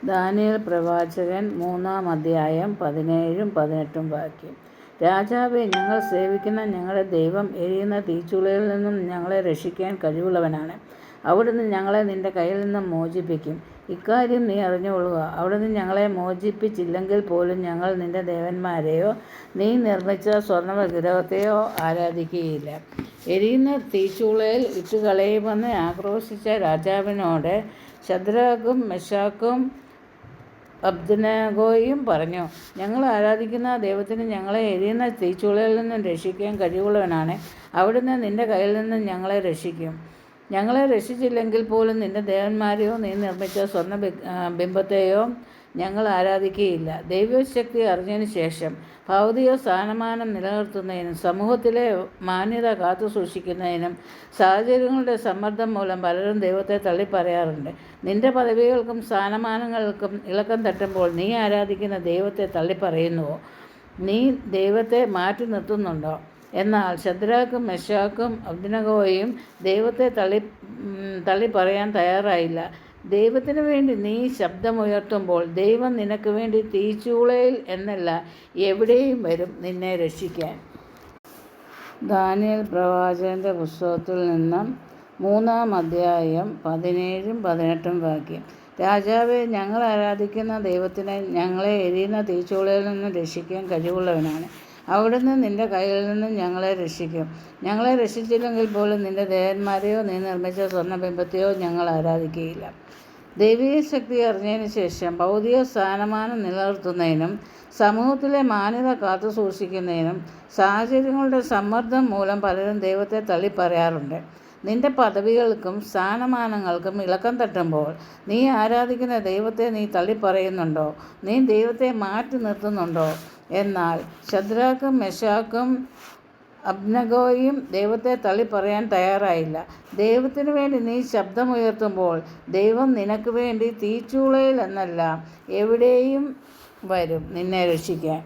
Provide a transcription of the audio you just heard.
Daniel പ്രവാചകൻ 3-ാം അധ്യായം 17-18 വാക്യം. രാജാവേ, ഞങ്ങൾ സേവിക്കുന്ന ഞങ്ങളുടെ ദൈവം എരിയുന്ന തീച്ചൂളയിൽ നിന്നും ഞങ്ങളെ രക്ഷിക്കാൻ കഴിവുള്ളവനാണ്. അവിടുന്ന് ഞങ്ങളെ നിന്റെ കയ്യിൽ നിന്നും മോചിപ്പിക്കും. ഇക്കാര്യം നീ അറിഞ്ഞുകൊള്ളുക. അവിടുന്ന് ഞങ്ങളെ മോചിപ്പിച്ചില്ലെങ്കിൽ പോലും ഞങ്ങൾ നിന്റെ ദേവന്മാരെയോ നീ നിർമ്മിച്ച സ്വർണ്ണവിഗ്രഹത്തെയോ ആരാധിക്കുകയില്ല. എരിയുന്ന തീച്ചൂളയിൽ ഇട്ടുകളയുമെന്ന് ആക്രോശിച്ച രാജാവിനോട് ശദ്രക്കും മെശാക്കും അബ്ദനഗോയും പറഞ്ഞു, ഞങ്ങൾ ആരാധിക്കുന്ന ദൈവത്തിന് ഞങ്ങളെ എരിയുന്ന തീച്ചൂളയിൽ നിന്നും രക്ഷിക്കാൻ കഴിവുള്ളവനാണ്. അവിടുന്ന് നിന്റെ കയ്യിൽ നിന്നും ഞങ്ങളെ രക്ഷിക്കും. ഞങ്ങളെ രക്ഷിച്ചില്ലെങ്കിൽ പോലും നിന്റെ ദേവന്മാരെയോ നീ നിർമ്മിച്ച സ്വർണ്ണ ബിംബത്തെയോ ഞങ്ങൾ ആരാധിക്കുകയില്ല. ദൈവശക്തി അറിഞ്ഞതിന് ശേഷം ഭൗതിക സ്ഥാനമാനം നിലനിർത്തുന്നതിനും സമൂഹത്തിലെ മാന്യത കാത്തു സൂക്ഷിക്കുന്നതിനും സാഹചര്യങ്ങളുടെ സമ്മർദ്ദം മൂലം പലരും ദൈവത്തെ തള്ളിപ്പറയാറുണ്ട്. നിന്റെ പദവികൾക്കും സ്ഥാനമാനങ്ങൾക്കും ഇളക്കം തട്ടുമ്പോൾ നീ ആരാധിക്കുന്ന ദൈവത്തെ തള്ളിപ്പറയുന്നുവോ? നീ ദൈവത്തെ മാറ്റി നിർത്തുന്നുണ്ടോ? എന്നാൽ ശദ്രക്കും മെശാക്കും അബ്ദനഗോയും ദൈവത്തെ തള്ളിപ്പറയാൻ തയ്യാറായില്ല. ദൈവത്തിന് വേണ്ടി നീ ശബ്ദമുയർത്തുമ്പോൾ ദൈവം നിനക്ക് വേണ്ടി തീച്ചൂളയിൽ എന്നല്ല എവിടെയും വരും നിന്നെ രക്ഷിക്കാൻ. ദാനിയേൽ പ്രവാചകന്റെ പുസ്തകത്തിൽ നിന്നും 3-ാം അധ്യായം 17-18 വാക്യം. രാജാവേ, ഞങ്ങൾ ആരാധിക്കുന്ന ദൈവത്തിന് ഞങ്ങളെ എരിയുന്ന തീച്ചൂളയിൽ നിന്നും രക്ഷിക്കാൻ കഴിവുള്ളവനാണ്. അവിടുന്ന് നിന്റെ കയ്യിൽ നിന്നും ഞങ്ങളെ രക്ഷിക്കും. ഞങ്ങളെ രക്ഷിച്ചില്ലെങ്കിൽ പോലും നിന്റെ ദേവന്മാരെയോ നീ നിർമ്മിച്ച സ്വർണ്ണബിംബത്തെയോ ഞങ്ങൾ ആരാധിക്കുകയില്ല. ദൈവീക ശക്തി അറിഞ്ഞതിന് ശേഷം ഭൗതിക സ്ഥാനമാനം നിലനിർത്തുന്നതിനും സമൂഹത്തിലെ മാന്യത കാത്തു സൂക്ഷിക്കുന്നതിനും സാഹചര്യങ്ങളുടെ സമ്മർദ്ദം മൂലം പലരും ദൈവത്തെ തള്ളിപ്പറയാറുണ്ട്. നിന്റെ പദവികൾക്കും സ്ഥാനമാനങ്ങൾക്കും ഇളക്കം തട്ടുമ്പോൾ നീ ആരാധിക്കുന്ന ദൈവത്തെ നീ തള്ളിപ്പറയുന്നുണ്ടോ? നീ ദൈവത്തെ മാറ്റി നിർത്തുന്നുണ്ടോ? എന്നാൽ ശദ്രക്കും മെശാക്കും അബ്ദനഗോയും ദൈവത്തെ തള്ളിപ്പറയാൻ തയ്യാറായില്ല. ദൈവത്തിന് വേണ്ടി നീ ശബ്ദമുയർത്തുമ്പോൾ ദൈവം നിനക്ക് വേണ്ടി തീച്ചൂളയിൽ എന്നല്ല എവിടെയും വരും നിന്നെ രക്ഷിക്കാൻ.